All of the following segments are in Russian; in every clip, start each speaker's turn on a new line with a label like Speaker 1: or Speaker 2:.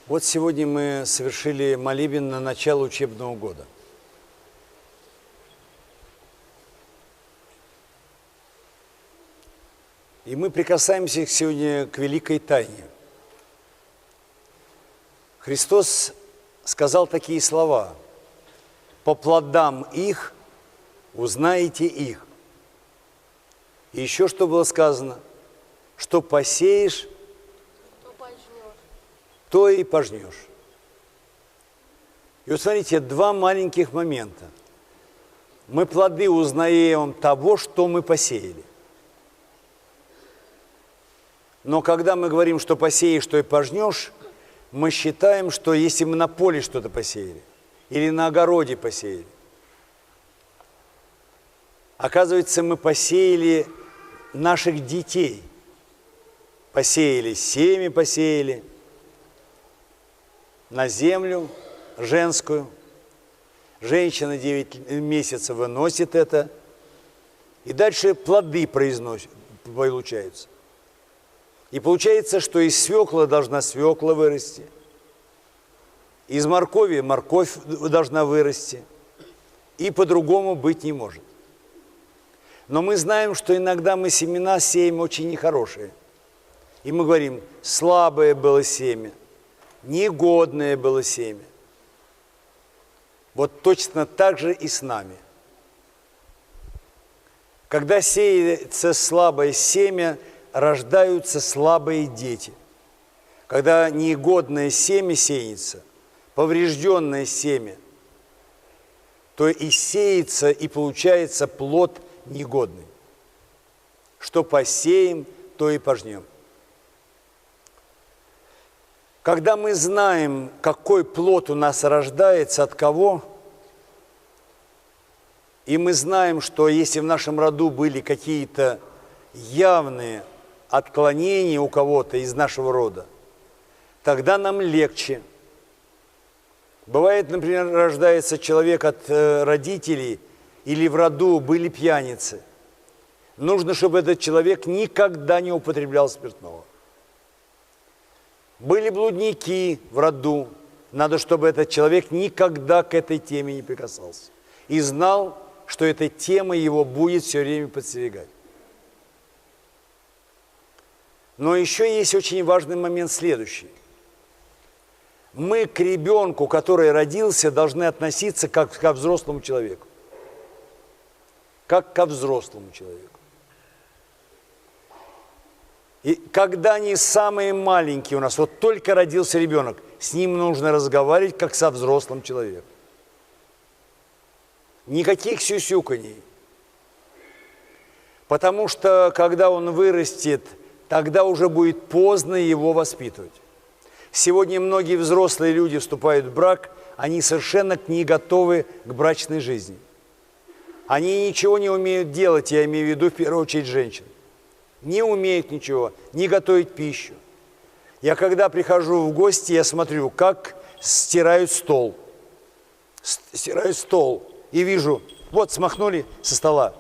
Speaker 1: Вот сегодня мы совершили молебен на начало учебного года. И мы прикасаемся сегодня к великой тайне. Христос сказал такие слова: «По плодам их узнаете их». И еще что было сказано? Что посеешь, то и пожнешь. И вот смотрите, два маленьких момента. Мы плоды узнаем того, что мы посеяли. Но когда мы говорим, что посеешь, то и пожнешь, мы считаем, что если мы на поле что-то посеяли или на огороде посеяли, оказывается, мы посеяли наших детей. Посеяли семя, посеяли на землю женскую. Женщина 9 месяцев выносит это. И дальше плоды получаются. И получается, что из свеклы должна свекла вырасти. Из моркови морковь должна вырасти. И по-другому быть не может. Но мы знаем, что иногда мы семена сеем очень нехорошие. И мы говорим, слабое было семя, негодное было семя. Вот точно так же и с нами. Когда сеется слабое семя, рождаются слабые дети. Когда негодное семя сеется, поврежденное семя, то и сеется, и получается плод негодный. Что посеем, то и пожнем. Когда мы знаем, какой плод у нас рождается, от кого, и мы знаем, что если в нашем роду были какие-то явные отклонения у кого-то из нашего рода, тогда нам легче. Бывает, например, рождается человек от родителей, или в роду были пьяницы. Нужно, чтобы этот человек никогда не употреблял спиртного. Были блудники в роду. Надо, чтобы этот человек никогда к этой теме не прикасался. И знал, что эта тема его будет все время подстерегать. Но еще есть очень важный момент следующий. Мы к ребенку, который родился, должны относиться как ко взрослому человеку. Как ко взрослому человеку. И когда они самые маленькие у нас, вот только родился ребенок, с ним нужно разговаривать, как со взрослым человеком. Никаких сюсюканий. Потому что, когда он вырастет, тогда уже будет поздно его воспитывать. Сегодня многие взрослые люди вступают в брак, они совершенно не готовы к брачной жизни. Они ничего не умеют делать, я имею в виду в первую очередь женщин. Не умеют ничего, не готовить пищу. Я когда прихожу в гости, я смотрю, как стирают стол. Стирают стол. И вижу, вот смахнули со стола.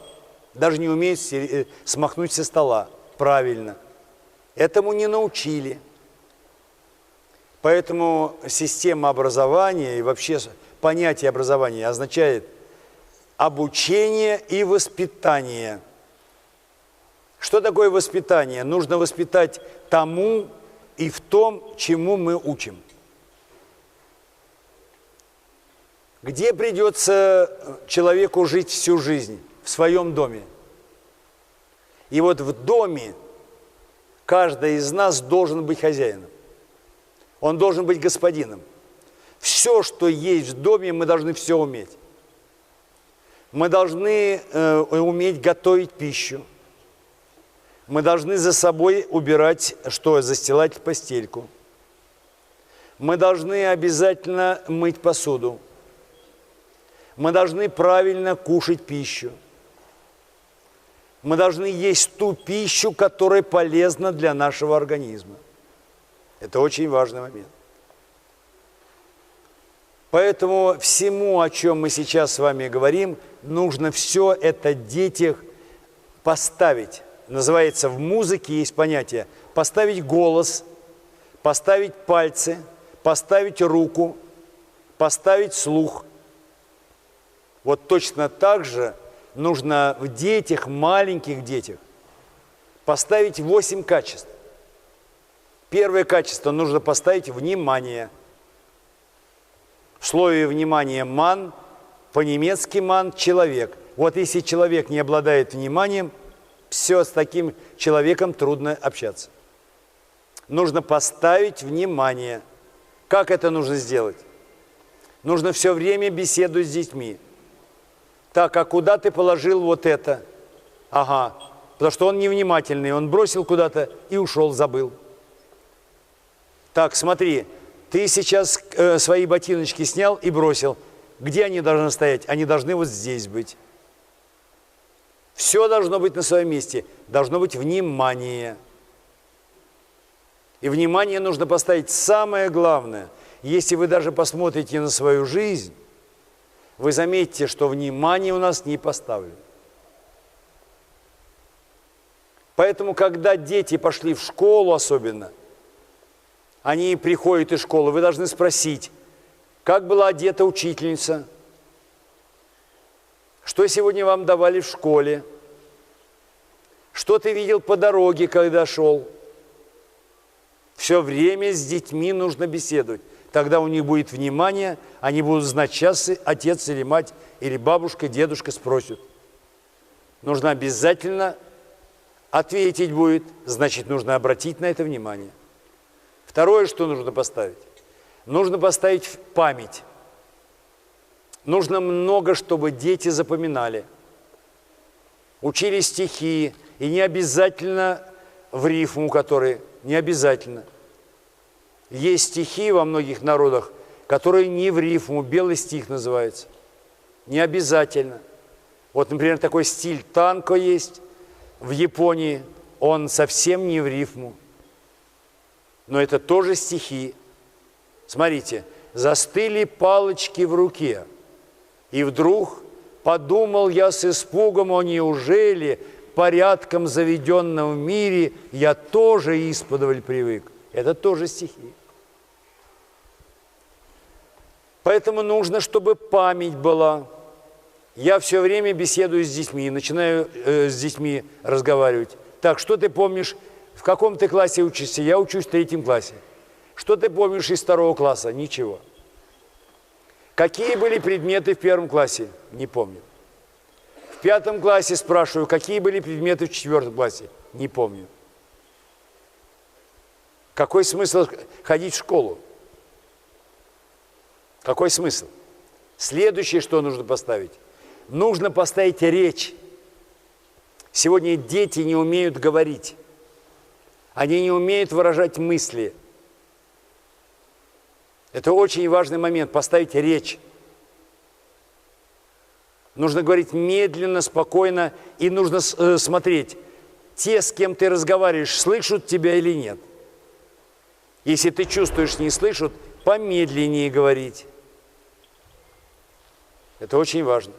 Speaker 1: Даже не умеют смахнуть со стола правильно. Этому не научили. Поэтому система образования и вообще понятие образования означает обучение и воспитание. Что такое воспитание? Нужно воспитать тому и в том, чему мы учим. Где придется человеку жить всю жизнь? В своем доме. И вот в доме каждый из нас должен быть хозяином. Он должен быть господином. Все, что есть в доме, мы должны все уметь. Мы должны уметь готовить пищу. Мы должны за собой убирать, застилать постельку. Мы должны обязательно мыть посуду. Мы должны правильно кушать пищу. Мы должны есть ту пищу, которая полезна для нашего организма. Это очень важный момент. Поэтому всему, о чем мы сейчас с вами говорим, нужно все это детях поставить. Называется, в музыке есть понятие поставить голос, поставить пальцы, поставить руку, поставить слух. Вот точно так же нужно в детях, маленьких детях, поставить 8 качеств. Первое качество нужно поставить внимание. В слове внимание ман, по-немецки ман – человек. Вот если человек не обладает вниманием, все, с таким человеком трудно общаться. Нужно поставить внимание. Как это нужно сделать? Нужно все время беседовать с детьми. Так, а куда ты положил вот это? Ага, потому что он невнимательный, он бросил куда-то и ушел, забыл. Так, смотри, ты сейчас свои ботиночки снял и бросил. Где они должны стоять? Они должны вот здесь быть. Все должно быть на своем месте. Должно быть внимание. И внимание нужно поставить самое главное. Если вы даже посмотрите на свою жизнь, вы заметите, что внимание у нас не поставлено. Поэтому, когда дети пошли в школу особенно, они приходят из школы, вы должны спросить, как была одета учительница, что сегодня вам давали в школе, что ты видел по дороге, когда шел. Все время с детьми нужно беседовать. Тогда у них будет внимание, они будут знать, сейчас отец или мать, или бабушка, дедушка спросят. Нужно обязательно ответить будет, значит, нужно обратить на это внимание. Второе, что нужно поставить. Нужно поставить в память. Нужно много, чтобы дети запоминали. Учили стихи, и не обязательно в рифму, которые не обязательно. Есть стихи во многих народах, которые не в рифму, белый стих называется. Не обязательно. Вот, например, такой стиль танго есть в Японии, он совсем не в рифму. Но это тоже стихи. Смотрите, застыли палочки в руке, и вдруг подумал я с испугом, о неужели порядком заведенном в мире я тоже исподволь привык. Это тоже стихи. Поэтому нужно, чтобы память была. Я все время беседую с детьми, начинаю с детьми разговаривать. Так, что ты помнишь, в каком ты классе учишься? Я учусь в 3 классе. Что ты помнишь из 2 класса? Ничего. Какие были предметы в 1 классе? Не помню. В 5 классе спрашиваю, какие были предметы в 4 классе? Не помню. Какой смысл ходить в школу? Какой смысл? Следующее, что нужно поставить. Нужно поставить речь. Сегодня дети не умеют говорить. Они не умеют выражать мысли. Это очень важный момент, поставить речь. Нужно говорить медленно, спокойно, и нужно смотреть, те, с кем ты разговариваешь, слышат тебя или нет. Если ты чувствуешь, не слышат, помедленнее говорить. Это очень важно.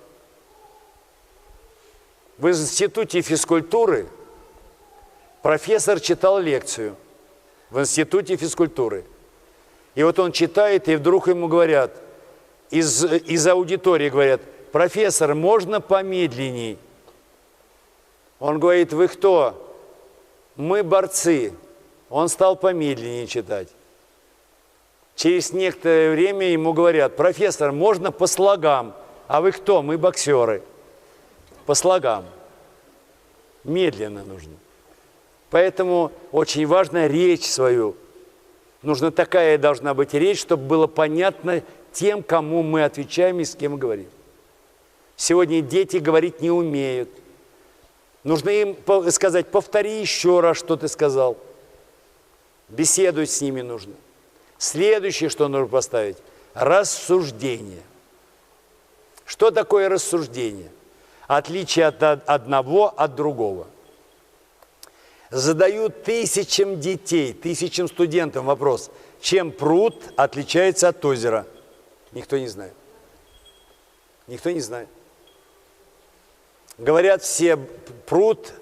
Speaker 1: В институте физкультуры профессор читал лекцию. В институте физкультуры. И вот он читает, и вдруг ему говорят, из аудитории говорят, профессор, можно помедленней? Он говорит, вы кто? Мы борцы. Он стал помедленнее читать. Через некоторое время ему говорят, профессор, можно по слогам? А вы кто? Мы боксеры. По слогам. Медленно нужно. Поэтому очень важно речь свою. Нужна такая должна быть речь, чтобы было понятно тем, кому мы отвечаем и с кем мы говорим. Сегодня дети говорить не умеют. Нужно им сказать, повтори еще раз, что ты сказал. Беседовать с ними нужно. Следующее, что нужно поставить – рассуждение. Что такое рассуждение? Отличие от одного от другого. Задают тысячам детей, тысячам студентам вопрос, чем пруд отличается от озера? Никто не знает. Никто не знает. Говорят все, пруд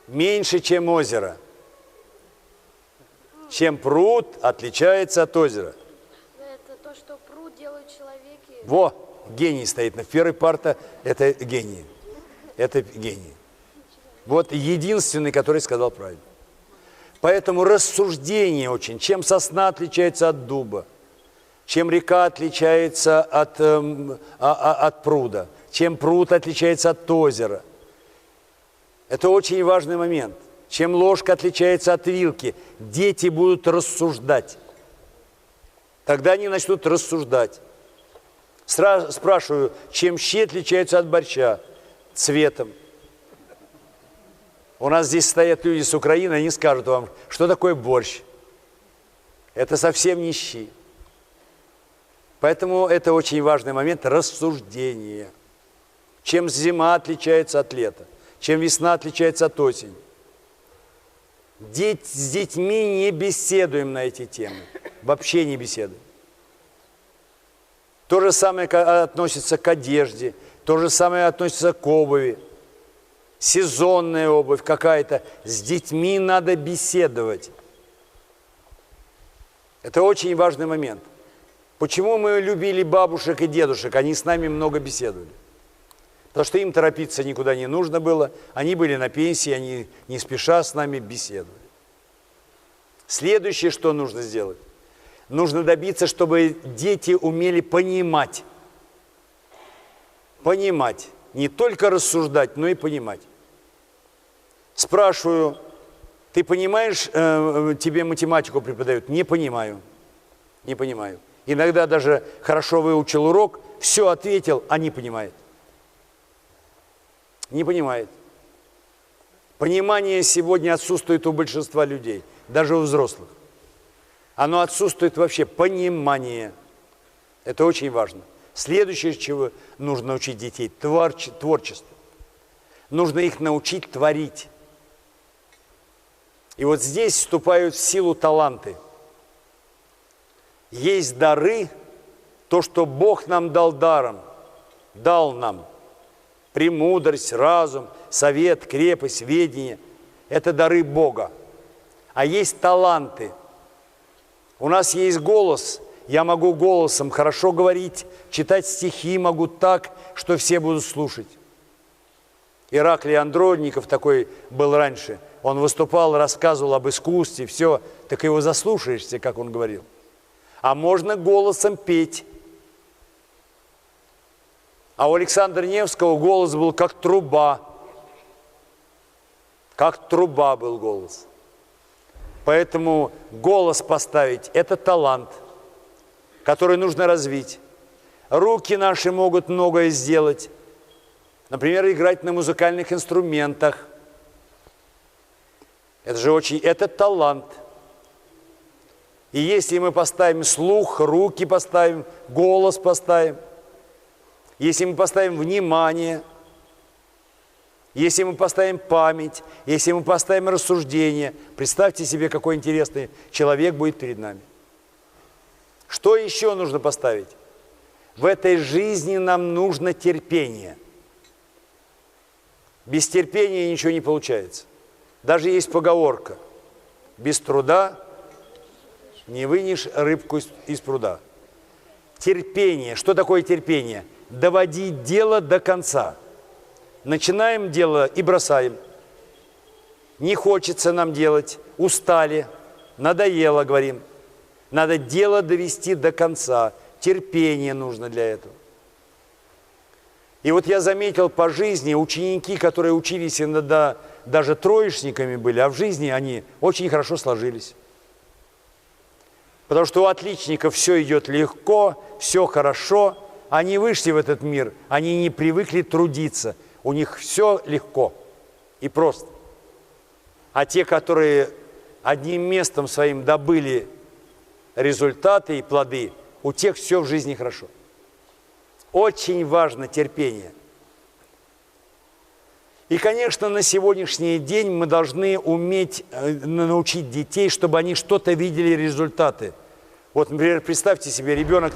Speaker 1: меньше, чем озеро. Чем пруд отличается от озера.
Speaker 2: человеке...
Speaker 1: Во, гений стоит на первой парте, это гений. Это гений. Вот единственный, который сказал правильно. Поэтому рассуждение очень. Чем сосна отличается от дуба? Чем река отличается от пруда? Чем пруд отличается от озера? Это очень важный момент. Чем ложка отличается от вилки? Дети будут рассуждать. Тогда они начнут рассуждать. Спрашиваю, чем щи отличаются от борща? Цветом. У нас здесь стоят люди с Украины, они скажут вам, что такое борщ. Это совсем не щи. Поэтому это очень важный момент рассуждения. Чем зима отличается от лета? Чем весна отличается от осени? С детьми не беседуем на эти темы. Вообще не беседуем. То же самое относится к одежде, то же самое относится к обуви. Сезонная обувь какая-то. С детьми надо беседовать. Это очень важный момент. Почему мы любили бабушек и дедушек? Они с нами много беседовали. Потому что им торопиться никуда не нужно было. Они были на пенсии, они не спеша с нами беседовали. Следующее, что нужно сделать. Нужно добиться, чтобы дети умели понимать. Понимать. Не только рассуждать, но и понимать. Спрашиваю, ты понимаешь, тебе математику преподают? Не понимаю. Не понимаю. Иногда даже хорошо выучил урок, все ответил, а не понимает. Не понимает. Понимание сегодня отсутствует у большинства людей, даже у взрослых. Оно отсутствует вообще, понимание. Это очень важно. Следующее, чего нужно учить детей, творчество. Нужно их научить творить. И вот здесь вступают в силу таланты. Есть дары, то, что Бог нам дал даром, дал нам. Премудрость, разум, совет, крепость, ведение – это дары Бога. А есть таланты. У нас есть голос, я могу голосом хорошо говорить, читать стихи могу так, что все будут слушать. Ираклий Андронников такой был раньше. Он выступал, рассказывал об искусстве, все. Так его заслушаешься, как он говорил. А можно голосом петь. А у Александра Невского голос был как труба. Как труба был голос. Поэтому голос поставить – это талант, который нужно развить. Руки наши могут многое сделать. Например, играть на музыкальных инструментах. Это талант. И если мы поставим слух, руки поставим, голос поставим, если мы поставим внимание, если мы поставим память, если мы поставим рассуждение, представьте себе, какой интересный человек будет перед нами. Что еще нужно поставить? В этой жизни нам нужно терпение. Без терпения ничего не получается. Даже есть поговорка: без труда не вынешь рыбку из пруда. Терпение. Что такое терпение? Доводить дело до конца. Начинаем дело и бросаем. Не хочется нам делать, устали, надоело, говорим. Надо дело довести до конца. Терпение нужно для этого. И вот я заметил по жизни, ученики, которые учились иногда даже троечниками были, а в жизни они очень хорошо сложились. Потому что у отличников все идет легко, все хорошо. Они вышли в этот мир, они не привыкли трудиться. У них все легко и просто. А те, которые одним местом своим добыли результаты и плоды, у тех все в жизни хорошо. Очень важно терпение. И, конечно, на сегодняшний день мы должны уметь научить детей, чтобы они что-то видели, результаты. Вот, например, представьте себе, ребенок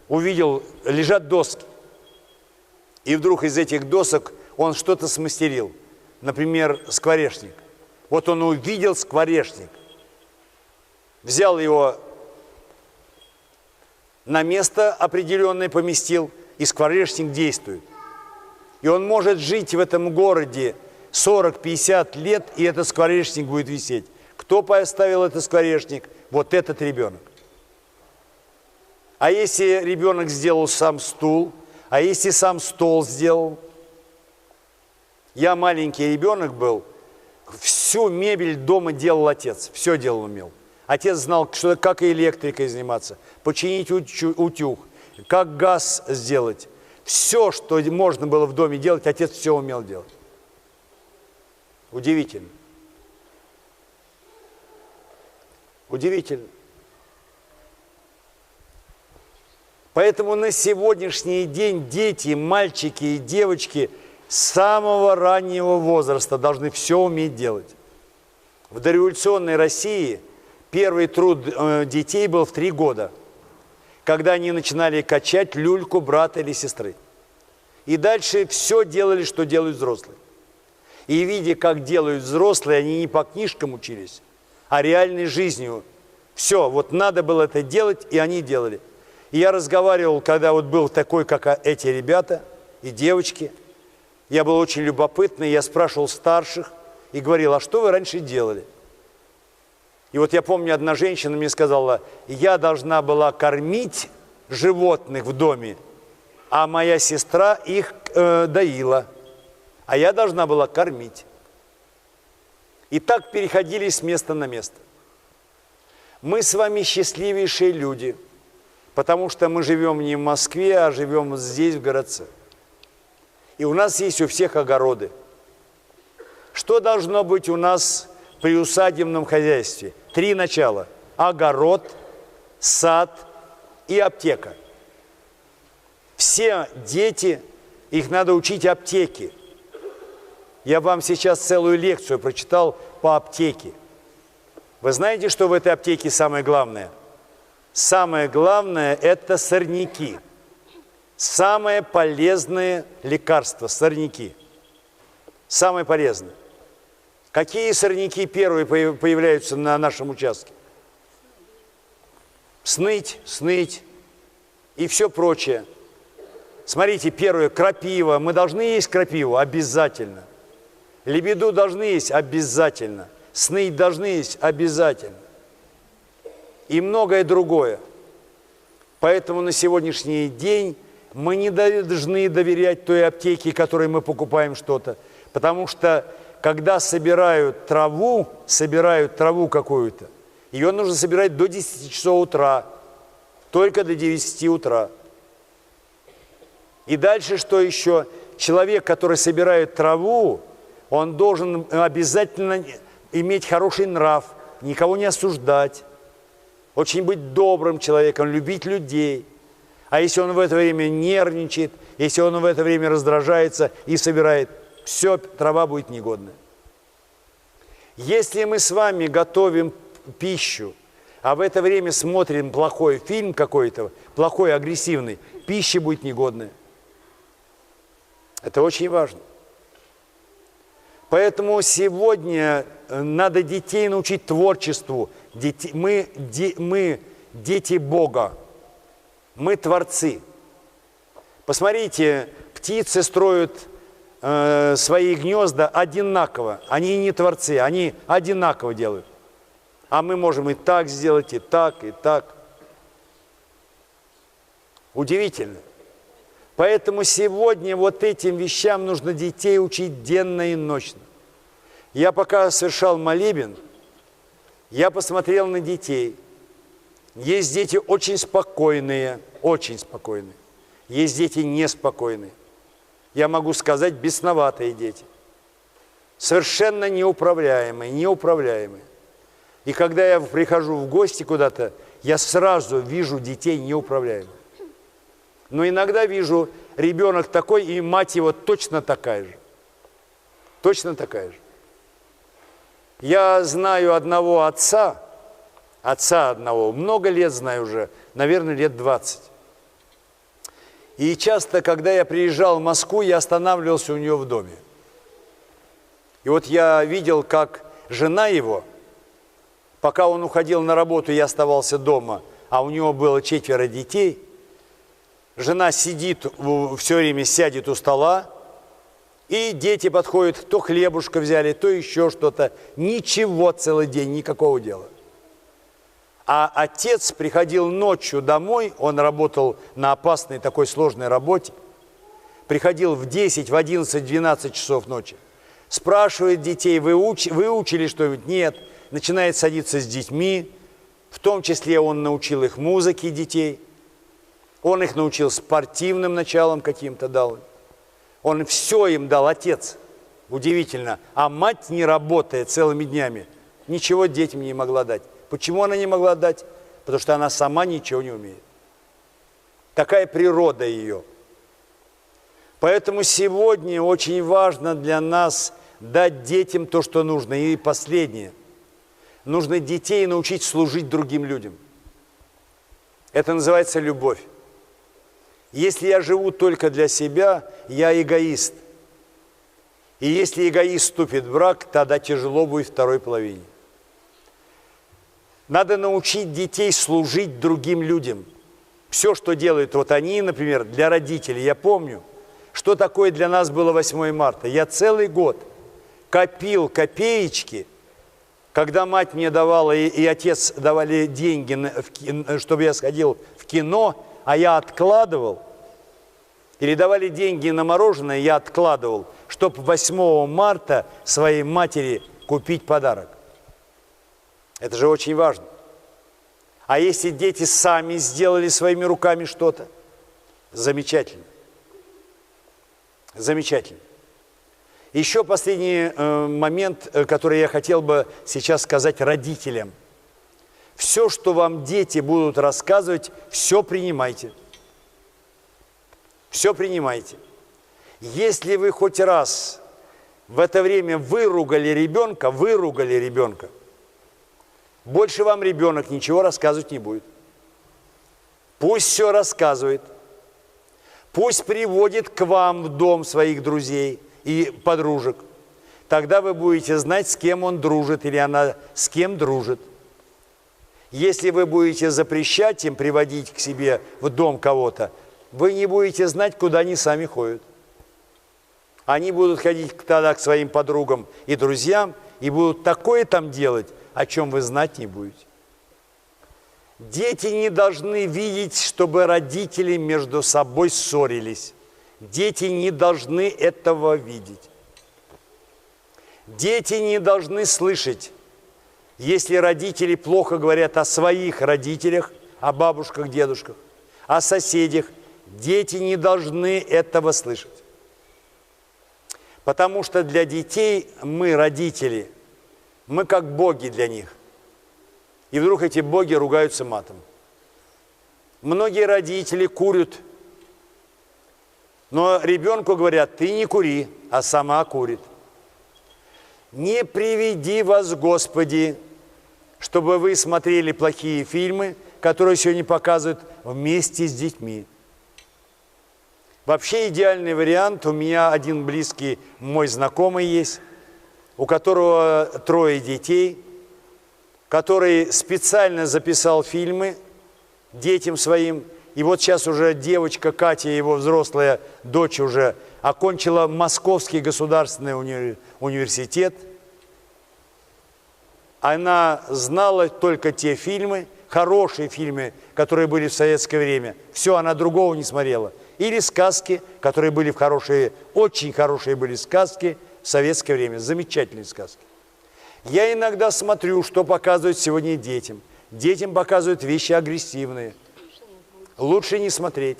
Speaker 1: увидел, лежат доски. И вдруг из этих досок он что-то смастерил. Например, скворечник. Вот он увидел скворечник. Взял его на место определенное поместил, и скворечник действует. И он может жить в этом городе 40-50 лет, и этот скворечник будет висеть. Кто поставил этот скворечник? Вот этот ребенок. А если ребенок сделал сам стул, а если сам стол сделал? Я маленький ребенок был, всю мебель дома делал отец, все делал умел. Отец знал, что, как электрикой заниматься, починить утюг, как газ сделать. Все, что можно было в доме делать, отец все умел делать. Удивительно. Удивительно. Поэтому на сегодняшний день дети, мальчики и девочки с самого раннего возраста должны все уметь делать. В дореволюционной России первый труд детей был в 3 года, когда они начинали качать люльку брата или сестры. И дальше все делали, что делают взрослые. И видя, как делают взрослые, они не по книжкам учились, а реальной жизнью. Все, вот надо было это делать, и они делали. И я разговаривал, когда вот был такой, как эти ребята и девочки. Я был очень любопытный, я спрашивал старших и говорил, а что вы раньше делали? И вот я помню, одна женщина мне сказала, я должна была кормить животных в доме, а моя сестра их доила, а я должна была кормить. И так переходили с места на место. Мы с вами счастливейшие люди, потому что мы живем не в Москве, а живем здесь, в городце. И у нас есть у всех огороды. Что должно быть у нас в приусадебном хозяйстве? 3 начала. Огород, сад и аптека. Все дети, их надо учить аптеке. Я вам сейчас целую лекцию прочитал по аптеке. Вы знаете, что в этой аптеке самое главное? Самое главное – это сорняки. Самое полезное лекарство – сорняки. Самое полезное. Какие сорняки первые появляются на нашем участке? Сныть и все прочее. Смотрите, первое – крапива. Мы должны есть крапиву? Обязательно. Лебеду должны есть? Обязательно. Сныть должны есть? Обязательно. И многое другое. Поэтому на сегодняшний день мы не должны доверять той аптеке, которой мы покупаем что-то. Потому что, когда собирают траву какую-то, ее нужно собирать до 10 часов утра. Только до 9 утра. И дальше что еще? Человек, который собирает траву, он должен обязательно иметь хороший нрав, никого не осуждать, очень быть добрым человеком, любить людей. А если он в это время нервничает, если он в это время раздражается и собирает, все, трава будет негодная. Если мы с вами готовим пищу, а в это время смотрим плохой фильм какой-то, плохой, агрессивный, пища будет негодная. Это очень важно. Поэтому сегодня надо детей научить творчеству. Мы дети Бога. Мы творцы. Посмотрите, птицы строят свои гнезда одинаково. Они не творцы, они одинаково делают. А мы можем и так сделать, и так, и так. Удивительно. Поэтому сегодня вот этим вещам нужно детей учить денно и ночно. Я пока совершал молебен, я посмотрел на детей. Есть дети очень спокойные, очень спокойные. Есть дети неспокойные. Я могу сказать, бесноватые дети. Совершенно неуправляемые, неуправляемые. И когда я прихожу в гости куда-то, я сразу вижу детей неуправляемых. Но иногда вижу, ребенок такой, и мать его точно такая же. Точно такая же. Я знаю одного отца одного, много лет знаю уже, наверное, лет 20. И часто, когда я приезжал в Москву, я останавливался у него в доме. И вот я видел, как жена его, пока он уходил на работу, я оставался дома, а у него было 4 детей, жена сидит, все время сядет у стола, и дети подходят, то хлебушка взяли, то еще что-то. Ничего целый день, никакого дела. А отец приходил ночью домой, он работал на опасной такой сложной работе, приходил в 10, в 11, 12 часов ночи, спрашивает детей: вы учили что-нибудь? Нет. Начинает садиться с детьми, в том числе он научил их музыке, детей, он их научил спортивным началам каким-то дал. Он все им дал, отец. Удивительно. А мать, не работая целыми днями, ничего детям не могла дать. Почему она не могла дать? Потому что она сама ничего не умеет. Такая природа ее. Поэтому сегодня очень важно для нас дать детям то, что нужно. И последнее. Нужно детей научить служить другим людям. Это называется любовь. Если я живу только для себя, я эгоист. И если эгоист вступит в брак, тогда тяжело будет второй половине. Надо научить детей служить другим людям. Все, что делают вот они, например, для родителей. Я помню, что такое для нас было 8 марта. Я целый год копил копеечки, когда мать мне давала и отец давали деньги, чтобы я сходил в кино, а я откладывал, или давали деньги на мороженое, я откладывал, чтобы 8 марта своей матери купить подарок. Это же очень важно. А если дети сами сделали своими руками что-то, замечательно. Замечательно. Еще последний момент, который я хотел бы сейчас сказать родителям. Все, что вам дети будут рассказывать, все принимайте. Все принимайте. Если вы хоть раз в это время выругали ребенка, больше вам ребенок ничего рассказывать не будет. Пусть все рассказывает. Пусть приводит к вам в дом своих друзей и подружек. Тогда вы будете знать, с кем он дружит или она с кем дружит. Если вы будете запрещать им приводить к себе в дом кого-то, вы не будете знать, куда они сами ходят. Они будут ходить тогда к своим подругам и друзьям и будут такое там делать, о чем вы знать не будете. Дети не должны видеть, чтобы родители между собой ссорились. Дети не должны этого видеть. Дети не должны слышать, если родители плохо говорят о своих родителях, о бабушках, дедушках, о соседях. Дети не должны этого слышать. Потому что для детей мы, родители, мы как боги для них. И вдруг эти боги ругаются матом. Многие родители курят, но ребенку говорят: ты не кури, а сама курит. Не приведи вас, Господи, чтобы вы смотрели плохие фильмы, которые сегодня показывают, вместе с детьми. Вообще идеальный вариант. У меня один близкий мой знакомый есть, у которого 3 детей, который специально записал фильмы детям своим. И вот сейчас уже девочка Катя, его взрослая дочь, уже окончила Московский государственный университет. Она знала только те фильмы, хорошие фильмы, которые были в советское время. Все, она другого не смотрела. Или сказки, которые были в хорошие, очень хорошие были сказки в советское время. Замечательные сказки. Я иногда смотрю, что показывают сегодня детям. Детям показывают вещи агрессивные. Лучше не смотреть.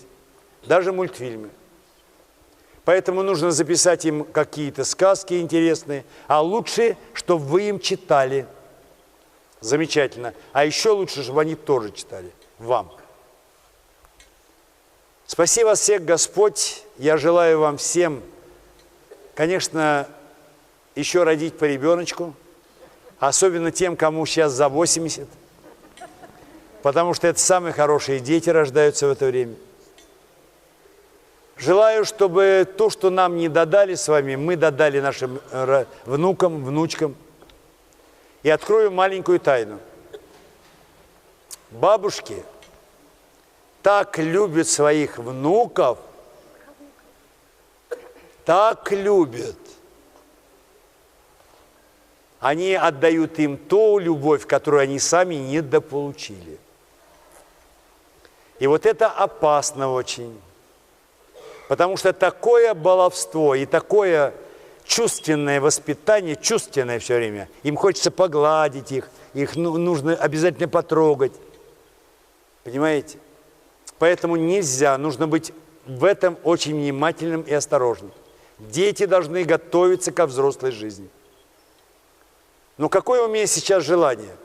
Speaker 1: Даже мультфильмы. Поэтому нужно записать им какие-то сказки интересные. А лучше, чтобы вы им читали. Замечательно. А еще лучше, чтобы они тоже читали. Вам. Спаси вас всех, Господь. Я желаю вам всем, конечно, еще родить по ребеночку. Особенно тем, кому сейчас за 80. Потому что это самые хорошие дети рождаются в это время. Желаю, чтобы то, что нам не додали с вами, мы додали нашим внукам, внучкам. И открою маленькую тайну. Бабушки так любят своих внуков, так любят. Они отдают им ту любовь, которую они сами недополучили. И вот это опасно очень. Потому что такое баловство и такое чувственное воспитание, чувственное все время, им хочется погладить их нужно обязательно потрогать. Понимаете? Поэтому нельзя, нужно быть в этом очень внимательным и осторожным. Дети должны готовиться ко взрослой жизни. Но какое у меня сейчас желание?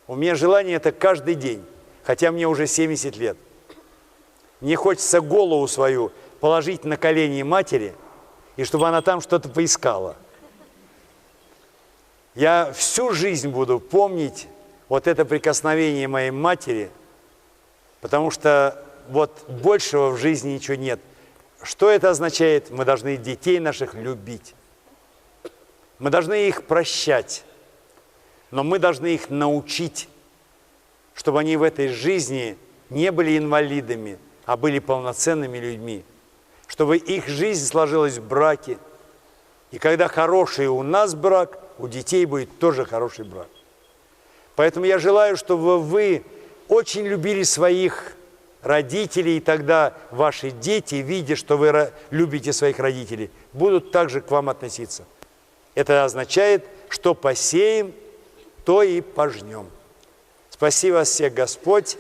Speaker 1: У меня желание это каждый день, хотя мне уже 70 лет. Мне хочется голову свою положить на колени матери, и чтобы она там что-то поискала. Я всю жизнь буду помнить вот это прикосновение моей матери, потому что вот большего в жизни ничего нет. Что это означает? Мы должны детей наших любить. Мы должны их прощать, но мы должны их научить, чтобы они в этой жизни не были инвалидами, а были полноценными людьми, чтобы их жизнь сложилась в браке. И когда хороший у нас брак, у детей будет тоже хороший брак. Поэтому я желаю, чтобы вы очень любили своих родителей, и тогда ваши дети, видя, что вы любите своих родителей, будут также к вам относиться. Это означает, что посеем, то и пожнем. Спаси вас всех, Господь.